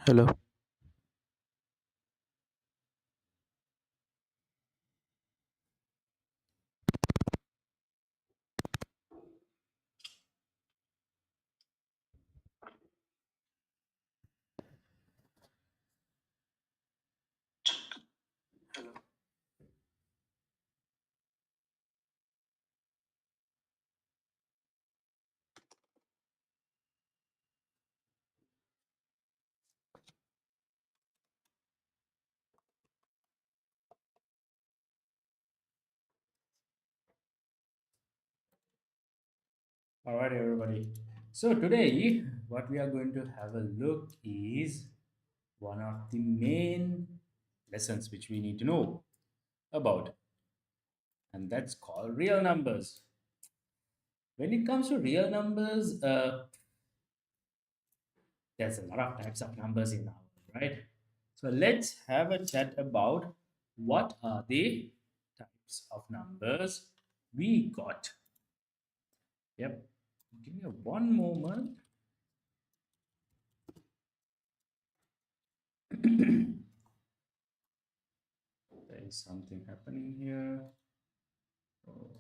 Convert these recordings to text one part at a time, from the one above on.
Hello. All right, everybody. So today, what we are going to have a look is one of the main lessons which we need to know about, and that's called real numbers. When it comes to real numbers, there's a lot of types of numbers in our world, right? So let's have a chat about what are the types of numbers we got. Yep. Give me one moment. There is something happening here. Oh.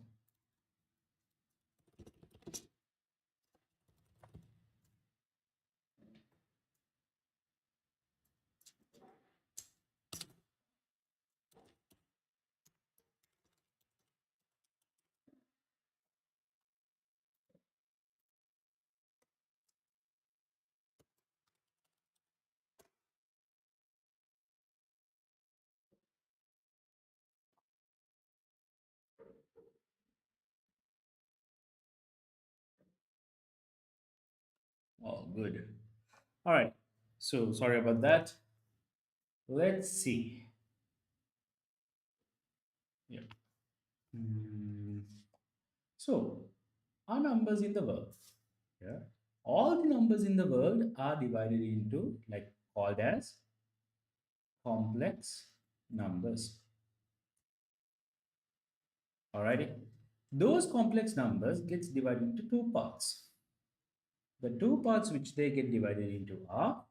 Oh, good. All right. So sorry about that. Let's see. Yeah. Hmm. So, our numbers in the world. Yeah. All the numbers in the world are divided into like called as complex numbers. Alrighty. Those complex numbers gets divided into two parts. The two parts which they get divided into are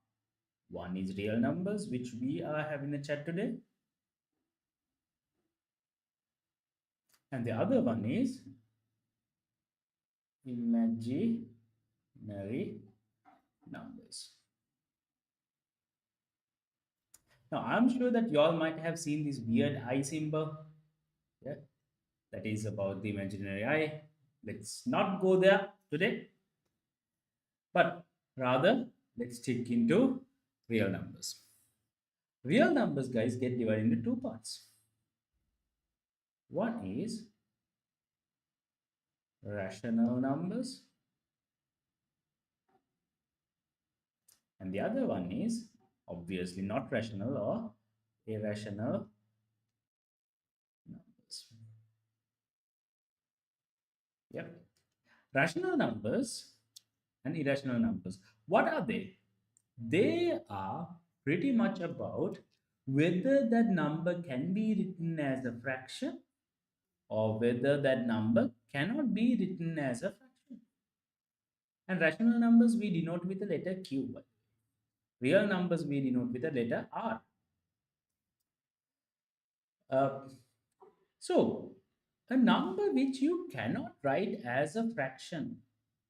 one is real numbers, which we are having a chat today, and the other one is imaginary numbers. Now, I'm sure that y'all might have seen this weird eye symbol. Yeah, that is about the imaginary eye. Let's not go there today, but rather let's stick into real numbers. Real numbers, guys, get divided into two parts. One is rational numbers, and the other one is obviously not rational or irrational numbers. Yep. Rational numbers and irrational numbers. What are they? They are pretty much about whether that number can be written as a fraction or whether that number cannot be written as a fraction. And rational numbers we denote with the letter Q. Real numbers we denote with the letter R. Uh, so, a number which you cannot write as a fraction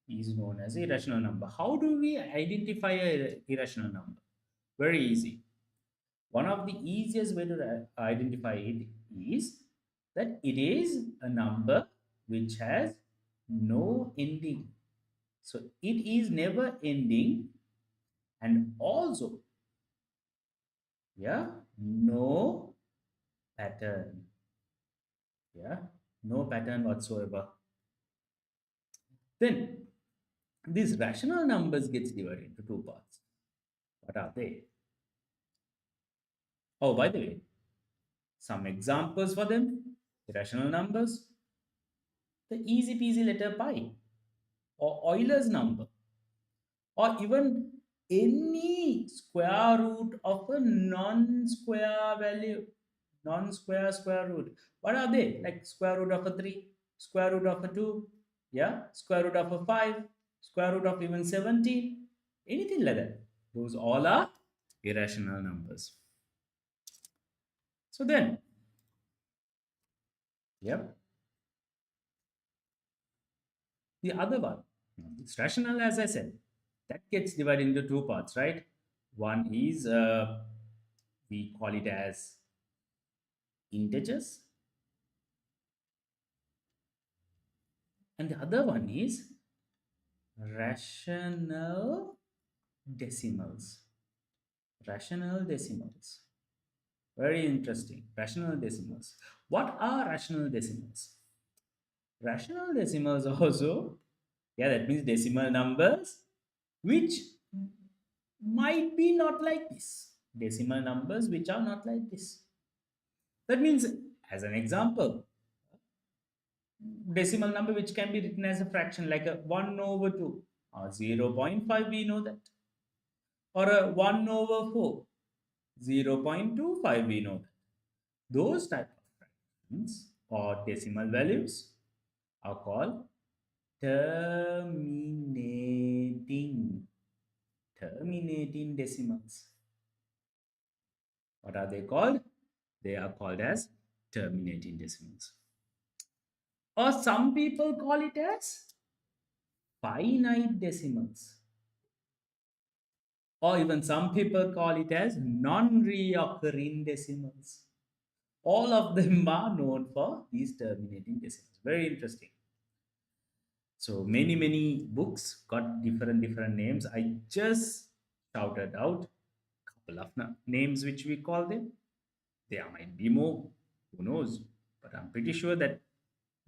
is known as a irrational number. How do we identify a irrational number? Very easy. One of the easiest way to identify it is that it is a number which has no ending. So it is never ending, and also, yeah, no pattern. Yeah, no pattern whatsoever. Then these rational numbers gets divided into two parts. What are they? Oh, by the way, some examples for them. Irrational numbers, the easy peasy letter pi, or Euler's number, or even any square root of a non-square value, non-square square root. What are they? Like square root of a 3, square root of a 2, yeah, square root of a 5, square root of even 17, anything like that. Those all are irrational numbers. So then, yep, the other one, it's rational, as I said, that gets divided into two parts, right? One is we call it as integers, and the other one is rational decimals. Rational decimals. Very interesting. Rational decimals. What are rational decimals? Rational decimals also, yeah, that means decimal numbers which might be not like this. Decimal numbers which are not like this. That means, as an example, decimal number which can be written as a fraction like a 1 over 2 or zero point 0.5, we know that. Or a 1 over 4, 0.25, we know that. Those type of fractions or decimal values are called terminating decimals. What are they called? They are called as terminating decimals. Or some people call it as finite decimals. Or even some people call it as non-reoccurring decimals. All of them are known for these terminating decimals. Very interesting. So many books got different names. I just shouted out couple of names which we call them. There might be more, who knows? But I'm pretty sure that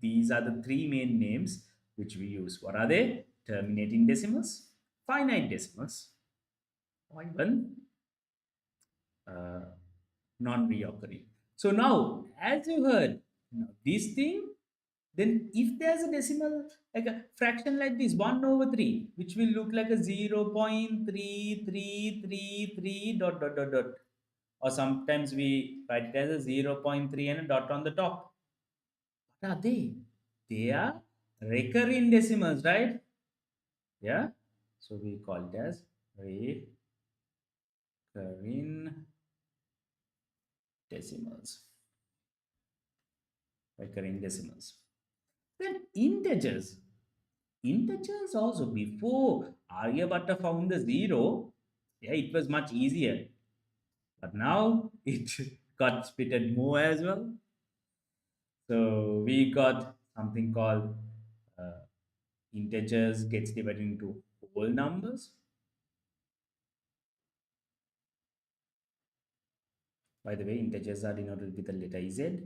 these are the three main names which we use. What are they? Terminating decimals, finite decimals, or even uh, non-reoccurring. So now, as you heard, now this thing, then if there's a decimal, like a fraction like this, 1 over 3, which will look like a 0.3333 dot. Or sometimes we write it as a zero point 0.3 and a dot on the top. What are they? They are recurring decimals, right? Yeah. So we call it as recurring decimals. Recurring decimals. Then integers. Integers also, before Aryabhatta found the zero, yeah, it was much easier. But now it got splitted more as well. So we got something called uh, integers gets divided into whole numbers. By the way, integers are denoted with the letter Z.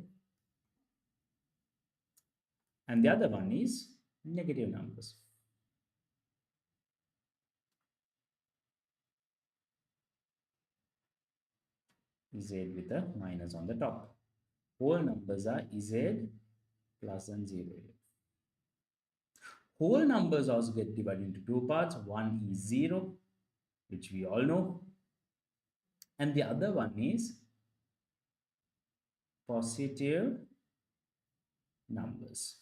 And the other one is negative numbers. Z with a minus on the top. Whole numbers are Z plus and 0. Whole numbers also get divided into two parts. One is 0, which we all know. And the other one is positive numbers.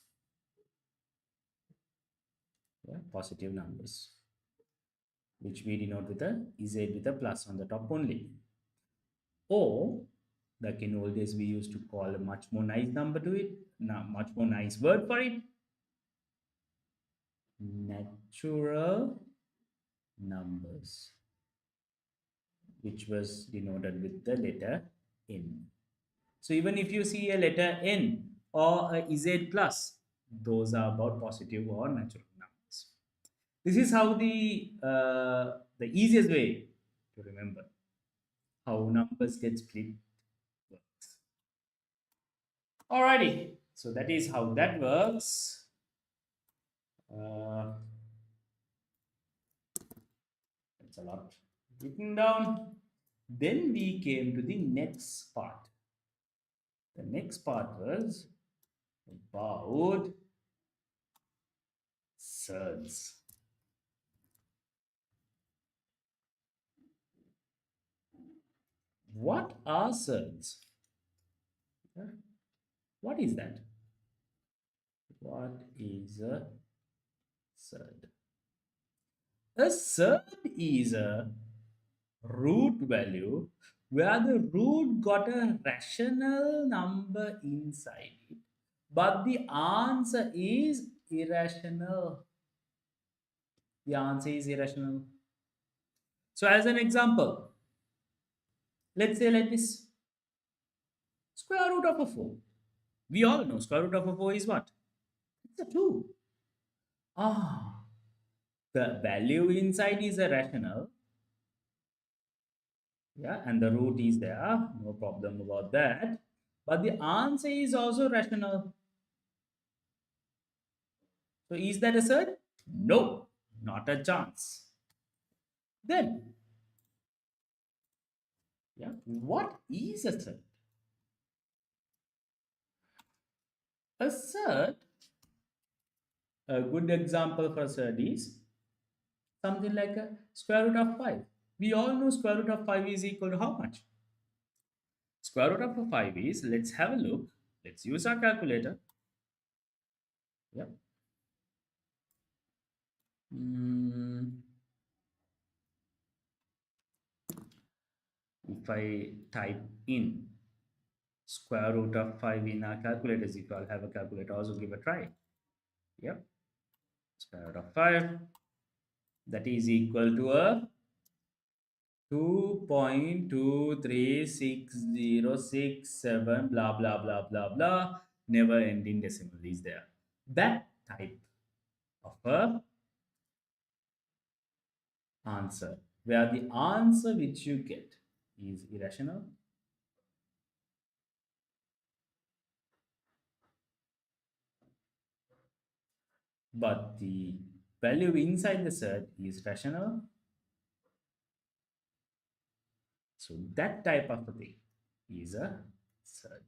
Yeah, positive numbers, which we denote with a Z with a plus on the top only. Or, like in old days, we used to call a much more nice number to it, much more nice word for it, natural numbers, which was denoted with the letter N. So even if you see a letter N or a Z plus, those are about positive or natural numbers. This is how the easiest way to remember how numbers get split works. Alrighty, so that is how that works. Uh, it's a lot written down. Then we came to the next part. The next part was about surds. What are surds? What is that? What is a surd? A surd is a root value where the root got a rational number inside it, but the answer is irrational. The answer is irrational. So, as an example, let's say like this, square root of a 4. We all know square root of a 4 is what? It's a 2. Ah, the value inside is a rational, yeah, and the root is there, no problem about that. But the answer is also rational. So is that a surd? No, not a chance. Then, yeah, what is a surd? A surd, a good example for surd is something like a square root of 5. We all know square root of 5 is equal to how much? Square root of 5 is, let's have a look. Let's use our calculator. Yep. Mm, if I type in square root of 5 in our calculators, if you all have a calculator, also give a try. Yep. Square root of 5, that is equal to a 2.2360667 blah blah blah blah blah, never ending decimal is there. That type of a answer where the answer which you get is irrational, but the value inside the set is rational. So that type of a thing is a surd.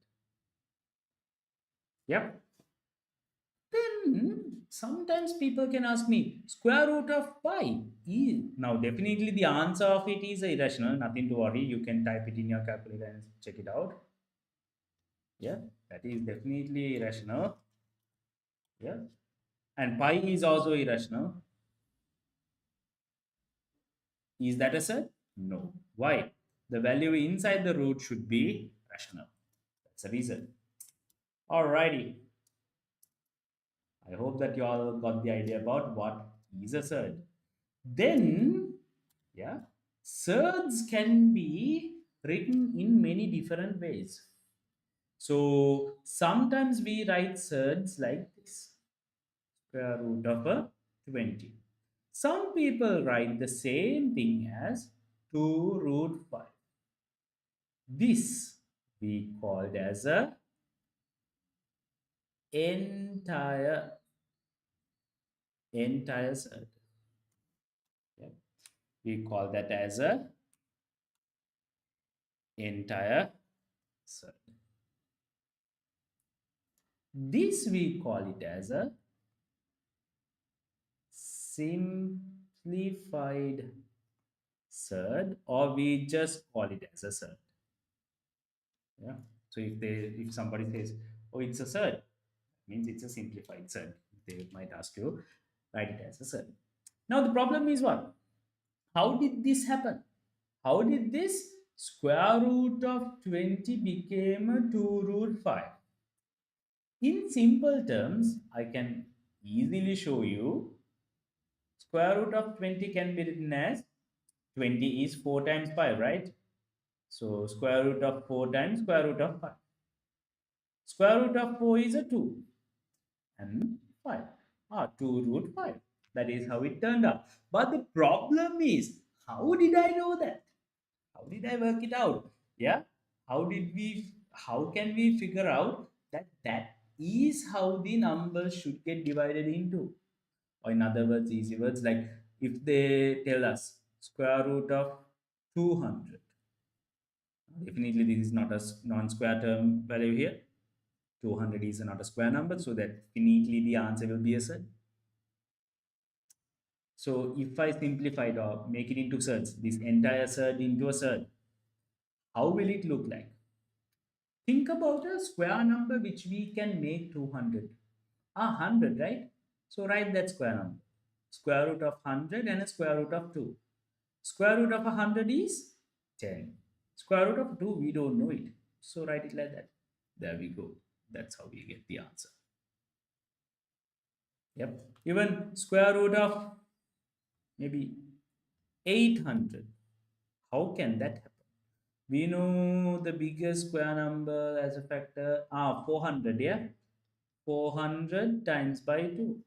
Yep. Then sometimes people can ask me square root of pi is, now definitely the answer of it is irrational, nothing to worry, you can type it in your calculator and check it out. Yeah, that is definitely irrational. Yeah, and pi is also irrational. Is that a surd? No. Why? The value inside the root should be rational. That's the reason. Alrighty. I hope that you all got the idea about what is a surd. Then, yeah, surds can be written in many different ways. So sometimes we write surds like this, square root of a 20. Some people write the same thing as 2 root 5. This we called as a entire surd. Yeah. We call that as a entire surd. This we call it as a simplified surd, or we just call it as a surd. Yeah. So if somebody says, oh, it's a surd, means it's a simplified surd. They might ask you, write it as a surd. Now the problem is what? How did this happen? How did this square root of 20 became a 2 root 5? In simple terms, I can easily show you square root of 20 can be written as 20 is 4 times 5, right? So square root of 4 times square root of 5. Square root of 4 is a 2 and 5. 2 root 5. That is how it turned out. But the problem is, how did I know that? How did I work it out? Yeah. How can we figure out that that is how the numbers should get divided into? Or in other words, easy words, like if they tell us square root of 200, definitely this is not a non-square term value here. 200 is not a square number, so that definitely the answer will be a surd. So if I simplify it or make it into surds, this entire surd into a surd, how will it look like? Think about a square number which we can make 200. 100, right? So write that square number. Square root of 100 and a square root of 2. Square root of 100 is 10. Square root of 2, we don't know it. So write it like that. There we go. That's how we get the answer. Yep. Even square root of maybe 800. How can that happen? We know the biggest square number as a factor. 400, yeah? 400 times by 2.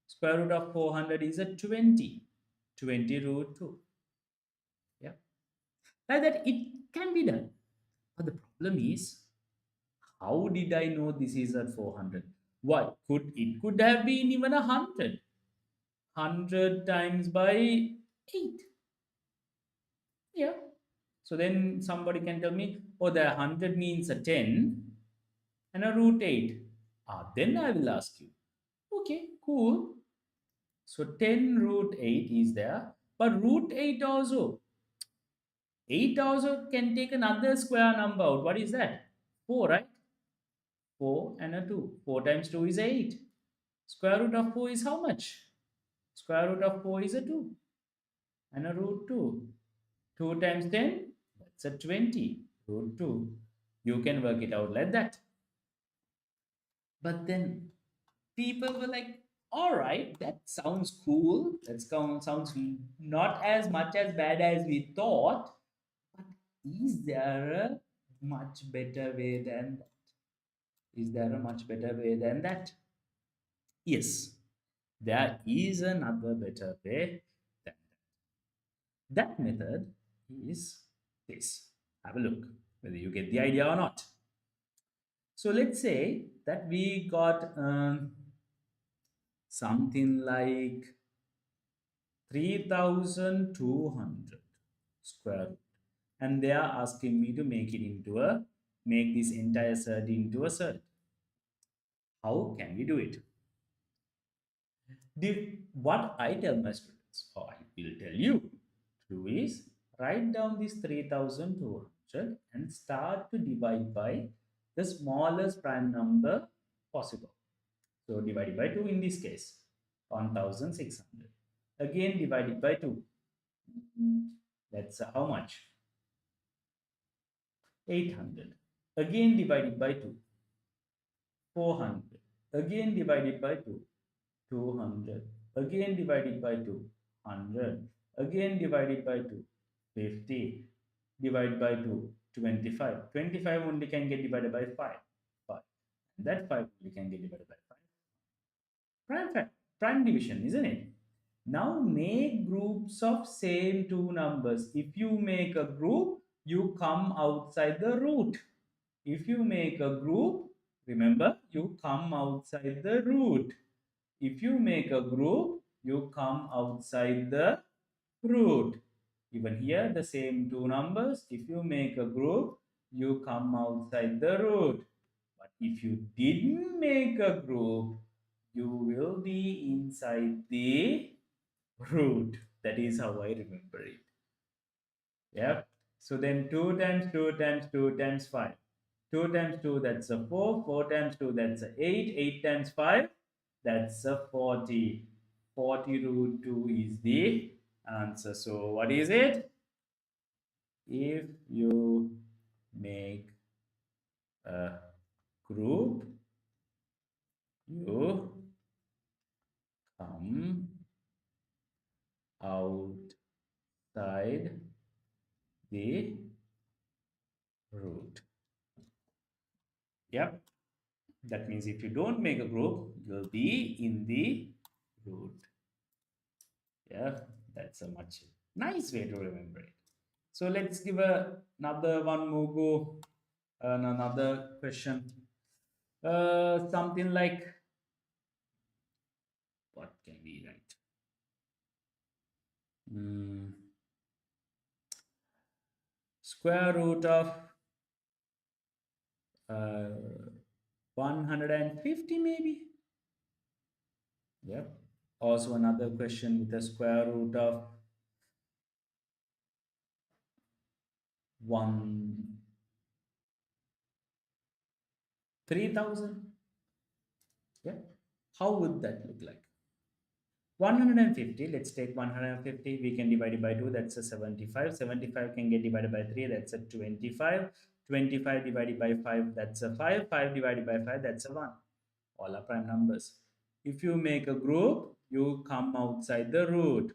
Square root of 400 is a 20. 20 root 2. Yeah. Like that, it can be done. But the problem is, how did I know this is at 400? What could it could have been even 100? 100 times by 8. Yeah. So then somebody can tell me, oh, the 100 means a 10 and a root 8. Then I will ask you, okay, cool. So 10 root 8 is there, but root 8 also. 8 also can take another square number out. What is that? 4, right? 4 and a 2. 4 times 2 is 8. Square root of 4 is how much? Square root of 4 is a 2 and a root 2. 2 times 10, that's a 20. Root 2. You can work it out like that. But then people were like, all right, that sounds cool. Sounds not as much as bad as we thought. But is there a much better way than that? Is there a much better way than that? Yes, there is another better way than that. That method is this. Have a look whether you get the idea or not. So let's say that we got something like 3200 square root, and they are asking me to make this entire surd into a surd. How can we do it? What I tell my students, or I will tell you to do, is write down this 3200 and start to divide by the smallest prime number possible. So divided by 2 in this case, 1600. Again divided by 2. That's how much? 800. Again divided by 2. 400. Again divided by 2. 200. Again divided by 2. 100. Again divided by 2. 50. Divided by 2. 25. 25 only can get divided by 5. 5. And that 5 only can get divided by 5. Prime division, isn't it? Now make groups of same two numbers. If you make a group, you come outside the root. If you make a group, remember, you come outside the root. If you make a group, you come outside the root. Even here, the same two numbers. If you make a group, you come outside the root. But if you didn't make a group, you will be inside the root. That is how I remember it. Yep. So then 2 times 2 times 2 times 5. 2 times 2, that's a 4. 4 times 2, that's a 8. 8 times 5, that's a 40. 40 root 2 is the answer. So what is it? If you make a group, you come outside the root. Yep. That means if you don't make a group, you'll be in the root. Yeah, that's a much nice way to remember it. So let's give another one more go. Another question. Something like, what can we write? Square root of uh, 150 maybe. Yep. Also another question with a square root of 3000. Yeah. How would that look like? 150, let's take 150, we can divide it by 2, that's a 75. 75 can get divided by 3, that's a 25. 25 divided by 5, that's a 5. 5 divided by 5, that's a 1. All are prime numbers. If you make a group, you come outside the root.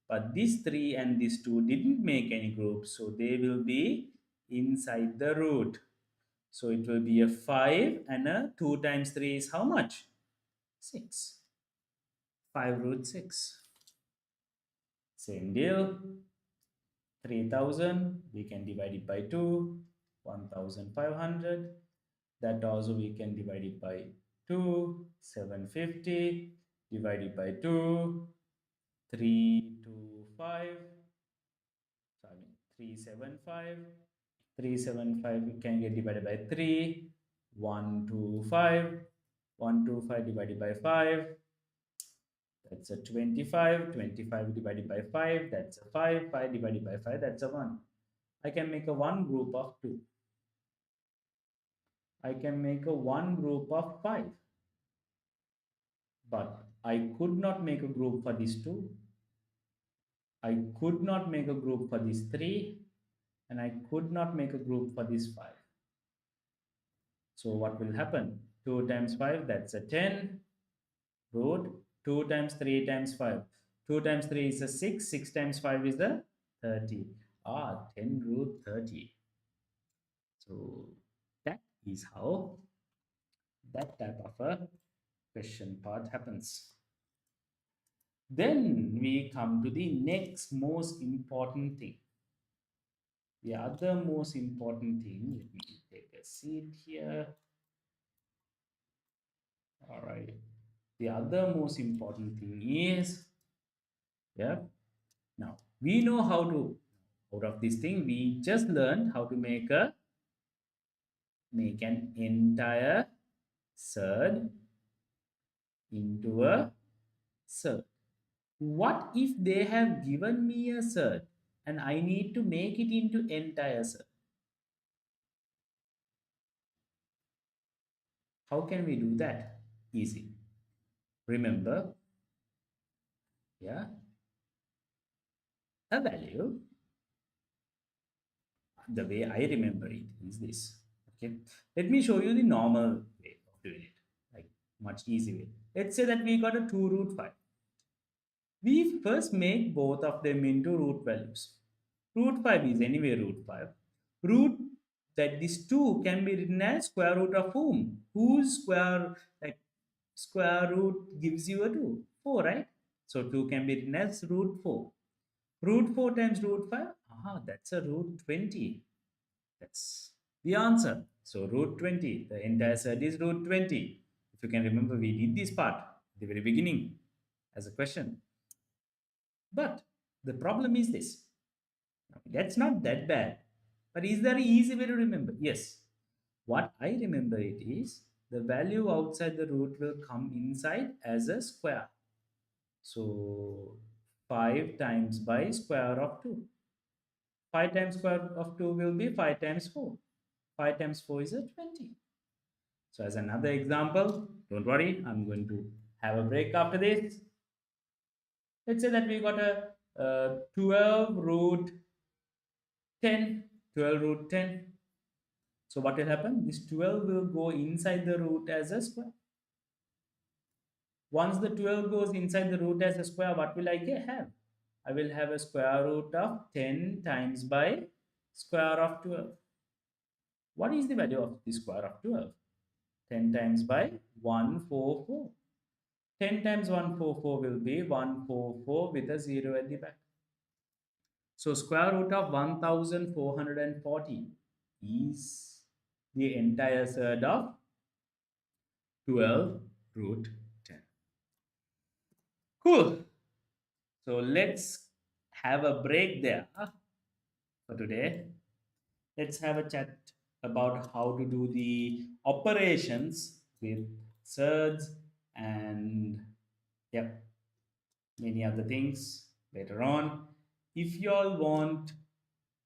But these 3 and these 2 didn't make any groups, so they will be inside the root. So it will be a 5, and a 2 times 3 is how much? 6. 5 root 6. Same deal. 3000, we can divide it by 2. 1500. That also we can divide it by 2. 750 divided by 2. 325. Sorry, 375. 375 we can get divided by 3. 125. 125 divided by 5. That's a 25. 25 divided by 5. That's a 5. 5 divided by 5. That's a 1. I can make a one group of 2. I can make a one group of 5. But I could not make a group for these 2. I could not make a group for these 3. And I could not make a group for these 5. So what will happen? 2 times 5, that's a 10. Root 2 times 3 times 5. 2 times 3 is a 6. 6 times 5 is a 30. 10 root 30. So that is how that type of a question part happens. Then we come to the next most important thing. The other most important thing, let me take a seat here. All right. The other most important thing is, yeah, now we know how to, out of this thing, we just learned how to make an entire surd into a surd. What if they have given me a surd and I need to make it into entire surd? How can we do that? Easy. Remember, yeah, a value, the way I remember it is this. Okay, let me show you the normal way of doing it, like much easy way. Let's say that we got a 2 root 5. We first make both of them into root values. Root 5 is anyway root 5. Root, that this 2 can be written as square root of whom? Whose square, like square root gives you a 2? 4, right? So 2 can be written as root 4. Root 4 times root 5, that's a root 20. That's the answer. So root 20, the entire set is root 20. If you can remember, we did this part at the very beginning as a question. But the problem is this. That's not that bad. But is there an easy way to remember? Yes. What I remember it is the value outside the root will come inside as a square. So 5 times by square of 2. 5 times square of 2 will be 5 times 4. 5 times 4 is a 20. So as another example, don't worry, I'm going to have a break after this. Let's say that we got a 12 root 10. 12 root 10. So what will happen? This 12 will go inside the root as a square. Once the 12 goes inside the root as a square, what will I have? I will have a square root of 10 times by square of 12. What is the value of the square of 12? 10 times by 144. 10 times 144 will be 144 with a 0 at the back. So square root of 1440 is the entire surd of 12 root 10. Cool. So let's have a break there for today. Let's have a chat about how to do the operations with surds and yep, many other things later on. If you all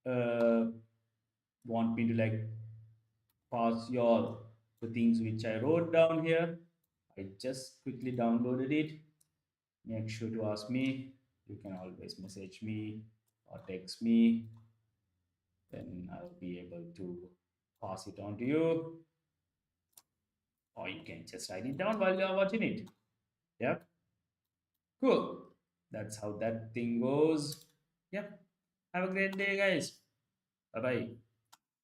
uh, want me to like pass your the things which I wrote down here, I just quickly downloaded it. make sure to ask me. You can always message me or text me, then I'll be able to pass it on to you, or you can just write it down while you're watching it. Yep, cool. That's how that thing goes. Yep, have a great day, guys. Bye bye.